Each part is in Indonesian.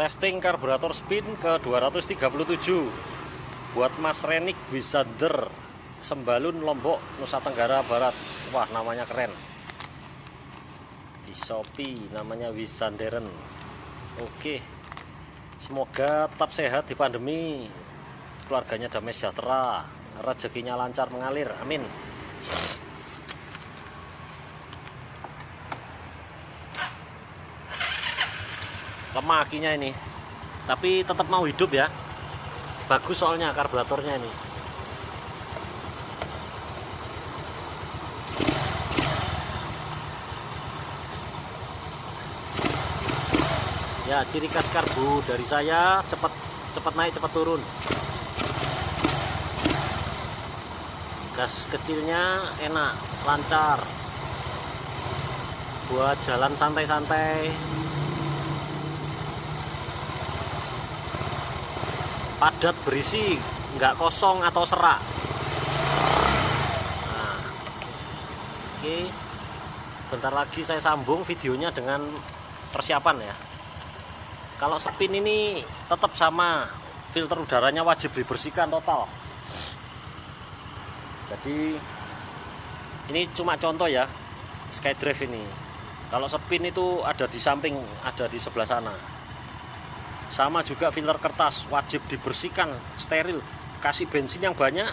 Testing karburator spin ke 237 buat Mas Renik Wisander, Sembalun, Lombok, Nusa Tenggara Barat. Wah, namanya keren. Di Shopee namanya Wisanderen. Oke, semoga tetap sehat di pandemi, keluarganya damai sejahtera, rezekinya lancar mengalir, amin. Lemah akinya ini, tapi tetap mau hidup ya. Bagus soalnya karburatornya ini. Ya, ciri khas karbu dari saya cepat naik cepat turun. Gas kecilnya enak, lancar buat jalan santai-santai. Padat, berisi, nggak kosong atau serak. Nah, oke, bentar lagi saya sambung videonya dengan persiapan ya. Kalau spin ini tetap sama, filter udaranya wajib dibersihkan total. Jadi ini cuma contoh ya, SkyDrive ini. Kalau spin itu ada di samping, ada di sebelah sana. Sama juga filter kertas wajib dibersihkan, steril. Kasih bensin yang banyak,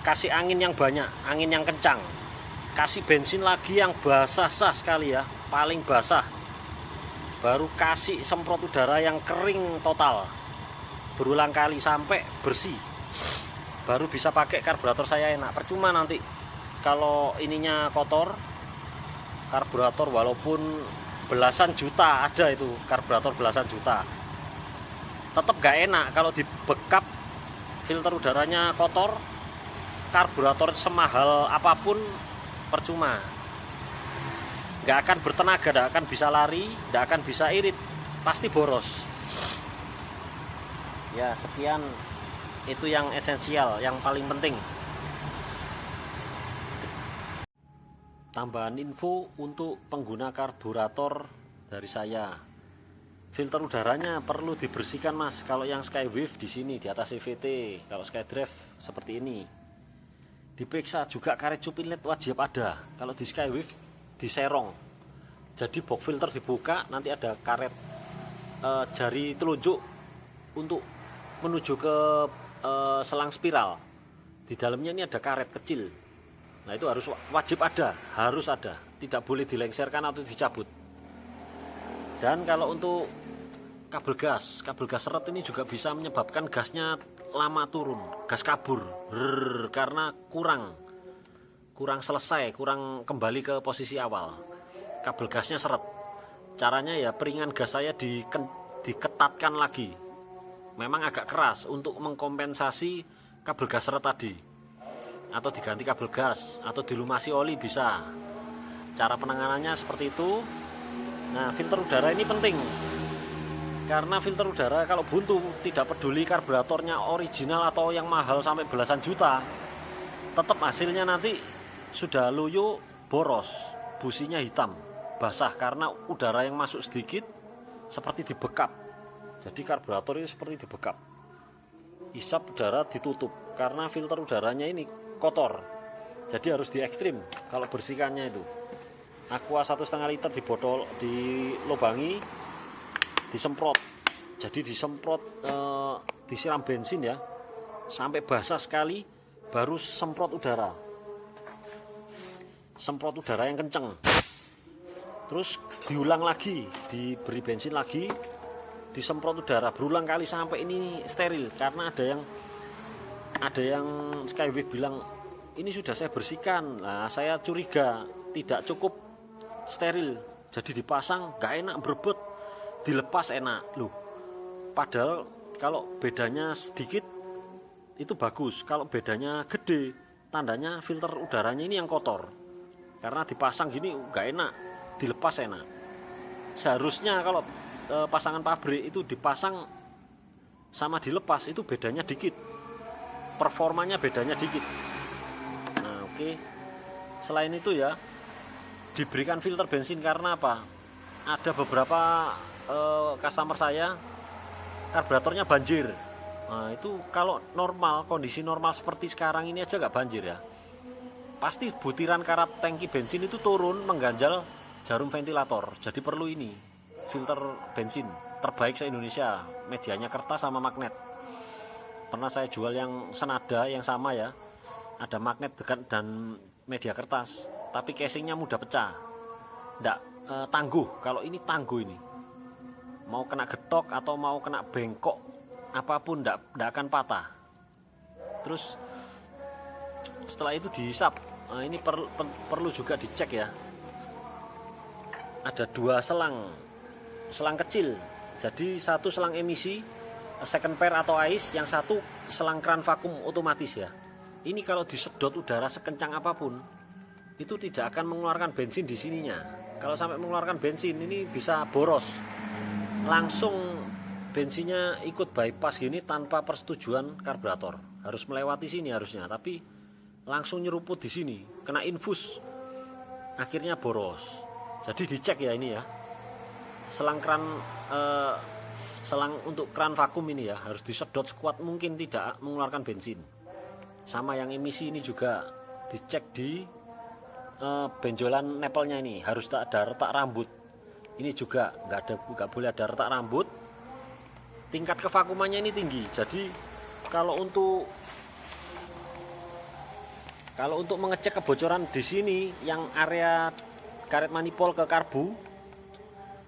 kasih angin yang banyak, angin yang kencang. Kasih bensin lagi yang basah-sah sekali ya, paling basah. Baru kasih semprot udara yang kering total, berulang kali sampai bersih. Baru bisa pakai karburator saya enak. Percuma nanti kalau ininya kotor, karburator walaupun belasan juta ada itu, karburator belasan juta. Tetap gak enak kalau dibekap, filter udaranya kotor, karburator semahal apapun percuma. Gak akan bertenaga, gak akan bisa lari, gak akan bisa irit, pasti boros. Ya, sekian, itu yang esensial, yang paling penting. Tambahan info untuk pengguna karburator dari saya. Filter udaranya perlu dibersihkan Mas. Kalau yang Skywave di sini di atas CVT, kalau SkyDrive seperti ini. Diperiksa juga karet cup inlet wajib ada. Kalau di Skywave di serong. Jadi box filter dibuka, nanti ada karet jari telunjuk untuk menuju ke selang spiral. Di dalamnya ini ada karet kecil. Nah, itu harus wajib ada, harus ada. Tidak boleh dilengserkan atau dicabut. Dan kalau untuk kabel gas seret ini juga bisa menyebabkan gasnya lama turun, gas kabur, karena kurang selesai, kurang kembali ke posisi awal. Kabel gasnya seret. Caranya ya piringan gas saya diketatkan lagi. Memang agak keras untuk mengkompensasi kabel gas seret tadi. Atau diganti kabel gas, atau dilumasi oli bisa. Cara penanganannya seperti itu. Nah, filter udara ini penting. Karena filter udara kalau buntu, tidak peduli karburatornya original atau yang mahal sampai belasan juta, tetap hasilnya nanti sudah loyo, boros, businya hitam, basah karena udara yang masuk sedikit seperti dibekap. Jadi karburator ini seperti dibekap. Isap udara ditutup karena filter udaranya ini kotor. Jadi harus di ekstrim kalau bersihkannya itu. Aqua 1,5 liter di botol, dilubangi, disemprot. Jadi disemprot, disiram bensin ya, sampai basah sekali, baru semprot udara. Semprot udara yang kenceng. Terus diulang lagi, diberi bensin lagi, disemprot udara berulang kali sampai ini steril. Karena ada yang Skywave bilang ini sudah saya bersihkan. Nah, saya curiga tidak cukup steril, jadi dipasang gak enak, berebut, dilepas enak loh. Padahal kalau bedanya sedikit itu bagus, kalau bedanya gede tandanya filter udaranya ini yang kotor. Karena dipasang gini gak enak, dilepas enak. Seharusnya kalau pasangan pabrik itu dipasang sama dilepas itu bedanya dikit, performanya bedanya dikit. Nah, oke. Selain itu ya, diberikan filter bensin karena apa? Ada beberapa customer saya karburatornya banjir. Nah itu kalau normal, kondisi normal seperti sekarang ini aja nggak banjir ya, pasti butiran karat tangki bensin itu turun mengganjal jarum ventilator. Jadi perlu ini filter bensin terbaik se-Indonesia, medianya kertas sama magnet. Pernah saya jual yang senada yang sama ya, ada magnet dan media kertas, tapi casingnya mudah pecah, nggak tangguh. Kalau ini tangguh, ini mau kena getok atau mau kena bengkok apapun nggak akan patah. Terus setelah itu dihisap. Nah, ini perlu juga dicek ya, ada 2 selang kecil, jadi satu selang emisi second pair atau ice, yang satu selang keran vakum otomatis ya. Ini kalau disedot udara sekencang apapun itu tidak akan mengeluarkan bensin di sininya. Kalau sampai mengeluarkan bensin ini bisa boros, langsung bensinnya ikut bypass gini tanpa persetujuan karburator. Harus melewati sini harusnya, tapi langsung nyeruput di sini, kena infus, akhirnya boros. Jadi dicek ya ini ya, selang untuk keran vakum ini ya harus disedot sekuat mungkin tidak mengeluarkan bensin. Sama yang emisi ini juga dicek di benjolan nepelnya, ini harus tak ada retak rambut. Ini juga nggak boleh ada retak rambut. Tingkat kevakumannya ini tinggi. Jadi kalau untuk mengecek kebocoran di sini, yang area karet manipol ke karbu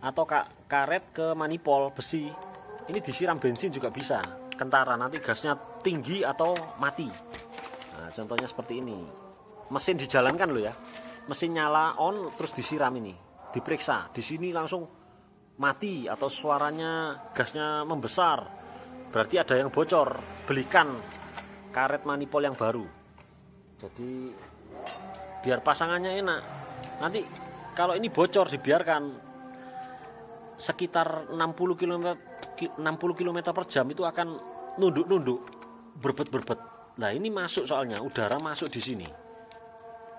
atau karet ke manipol besi, ini disiram bensin juga bisa, kentara, nanti gasnya tinggi atau mati. Nah, contohnya seperti ini, mesin dijalankan loh ya, mesin nyala on terus disiram, ini diperiksa di sini langsung mati atau suaranya gasnya membesar, berarti ada yang bocor. Belikan karet manipol yang baru. Jadi biar pasangannya enak. Nanti kalau ini bocor dibiarkan sekitar 60 km per jam itu akan nunduk-nunduk, berbet-berbet. Nah ini masuk, soalnya udara masuk di sini.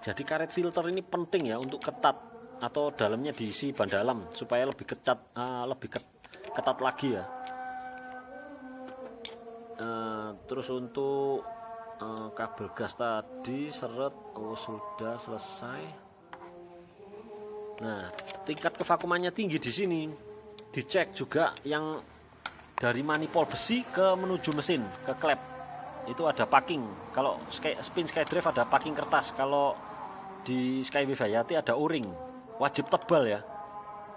Jadi karet filter ini penting ya untuk ketat, atau dalamnya diisi ban dalam supaya lebih ketat lagi ya. Terus untuk kabel gas tadi seret, sudah selesai. Nah, tingkat kevakumannya tinggi di sini. Dicek juga yang dari manipol besi ke menuju mesin ke klep. Itu ada packing. Kalau spin SkyDrive ada packing kertas. Kalau di Skywave Hayati ada o-ring. Wajib tebal ya.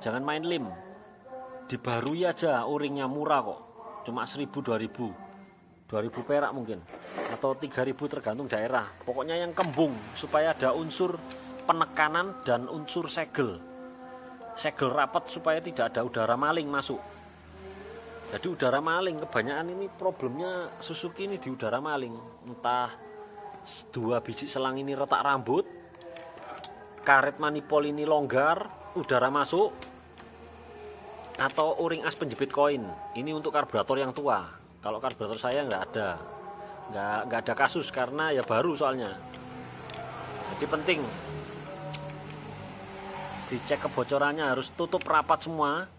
Jangan main lem. Dibarui aja, o-ringnya murah kok. Cuma 1.000 2.000 perak mungkin, atau 3.000 tergantung daerah. Pokoknya yang kembung supaya ada unsur penekanan dan unsur segel rapat supaya tidak ada udara maling masuk. Jadi udara maling kebanyakan ini problemnya Suzuki ini di udara maling. Entah 2 biji selang ini retak rambut, karet manipol ini longgar, udara masuk, atau o-ring as penjepit koin. Ini untuk karburator yang tua. Kalau karburator saya nggak ada kasus karena ya baru soalnya. Jadi penting dicek kebocorannya, harus tutup rapat semua,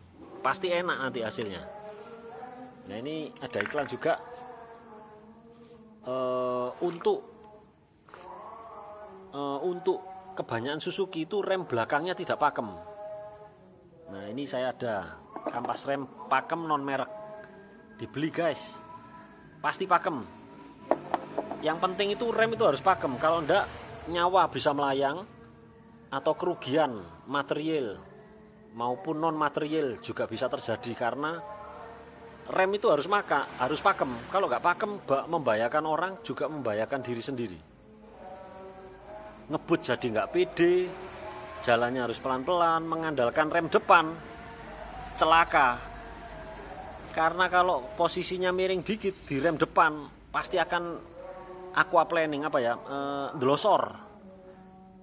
pasti enak nanti hasilnya. Nah ini ada iklan juga untuk kebanyakan Suzuki itu rem belakangnya tidak pakem. Nah ini saya ada kampas rem pakem non merek, dibeli guys, pasti pakem. Yang penting itu rem itu harus pakem, kalau enggak nyawa bisa melayang atau kerugian material maupun non material juga bisa terjadi karena rem itu harus pakem. Kalau nggak pakem membahayakan orang, juga membahayakan diri sendiri. Ngebut jadi nggak pede, jalannya harus pelan-pelan, mengandalkan rem depan, celaka. Karena kalau posisinya miring dikit di rem depan pasti akan aquaplaning, delosor,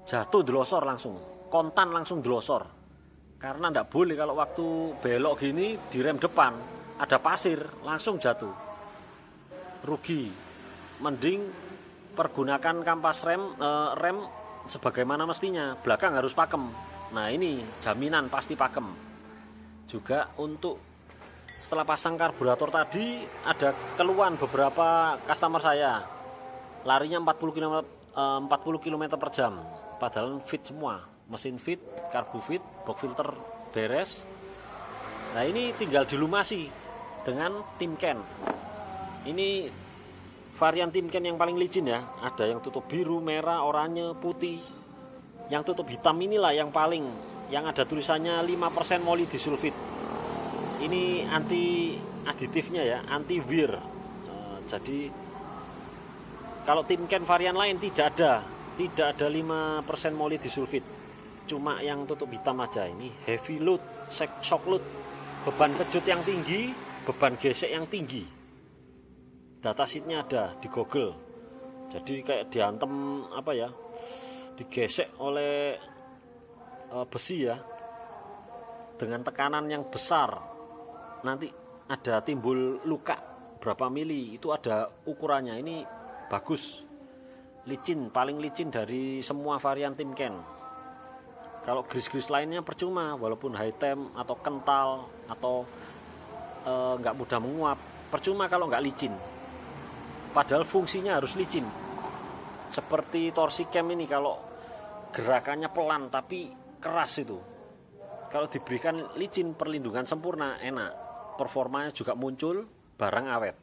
jatuh delosor langsung, kontan langsung delosor. Karena nggak boleh kalau waktu belok gini di rem depan ada pasir langsung jatuh, rugi. Mending pergunakan kampas rem sebagaimana mestinya, belakang harus pakem. Nah ini jaminan pasti pakem. Juga untuk setelah pasang karburator tadi ada keluhan beberapa customer saya, larinya 40 km per jam, padahal fit semua, mesin fit, karbu fit, box filter beres. Nah ini tinggal dilumasi dengan Timken. Ini varian Timken yang paling licin ya, ada yang tutup biru, merah, oranye, putih. Yang tutup hitam inilah yang ada tulisannya 5% molybdisulfit. Ini anti aditifnya ya, anti wear. Jadi kalau Timken varian lain tidak ada 5% molybdisulfit. Cuma yang tutup hitam aja. Ini heavy load, shock load, beban kejut yang tinggi, beban gesek yang tinggi. Datasheetnya ada di Google. Jadi kayak diantem digesek oleh besi ya, dengan tekanan yang besar. Nanti ada timbul luka berapa mili, itu ada ukurannya. Ini bagus, licin, paling licin dari semua varian Timken. Kalau gris-gris lainnya percuma, walaupun high temp atau kental atau nggak mudah menguap, percuma kalau nggak licin. Padahal fungsinya harus licin. Seperti torsi cam ini, kalau gerakannya pelan tapi keras itu, kalau diberikan licin, perlindungan sempurna, enak. Performanya juga muncul, barang awet.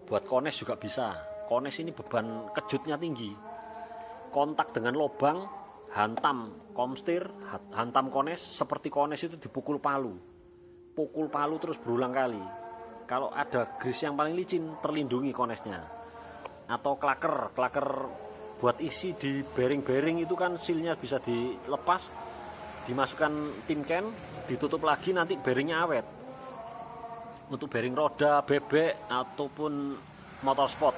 Buat kones juga bisa. Kones ini beban kejutnya tinggi. Kontak dengan lubang, hantam komstir, hantam kones, seperti kones itu dipukul palu. Pukul palu terus berulang kali. Kalau ada grease yang paling licin, terlindungi konesnya. Atau klaker buat isi di bearing itu kan sealnya bisa dilepas, dimasukkan Timken, ditutup lagi, nanti bearingnya awet. Untuk bearing roda, bebek ataupun motorsport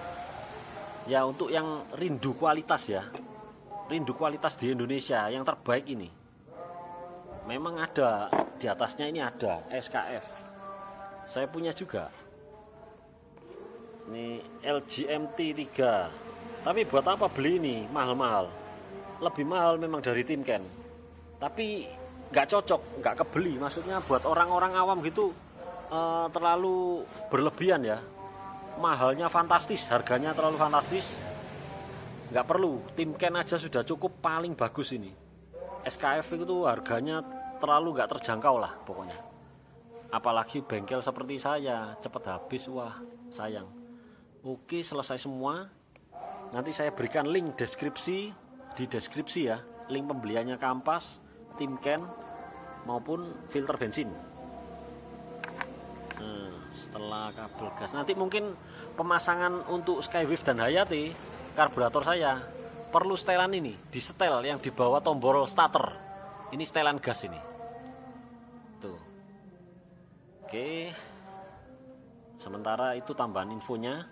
ya, untuk yang rindu kualitas ya, rindu kualitas di Indonesia yang terbaik ini, memang ada di atasnya. Ini ada SKF, saya punya juga ini LGMT 3. Tapi buat apa beli ini mahal-mahal? Lebih mahal memang dari Timken, tapi nggak cocok, nggak kebeli. Maksudnya buat orang-orang awam gitu terlalu berlebihan ya. Mahalnya fantastis, harganya terlalu fantastis. Nggak perlu, Timken aja sudah cukup, paling bagus ini. SKF itu harganya terlalu nggak terjangkau lah pokoknya. Apalagi bengkel seperti saya, cepat habis, wah sayang. Oke, selesai semua. Nanti saya berikan link di deskripsi ya, link pembeliannya kampas, Timken maupun filter bensin. Setelah kabel gas, nanti mungkin pemasangan untuk Skywave dan Hayati karburator saya perlu setelan ini, di setel yang di bawah tombol starter. Ini setelan gas ini. Tuh. Oke. Sementara itu tambahan infonya.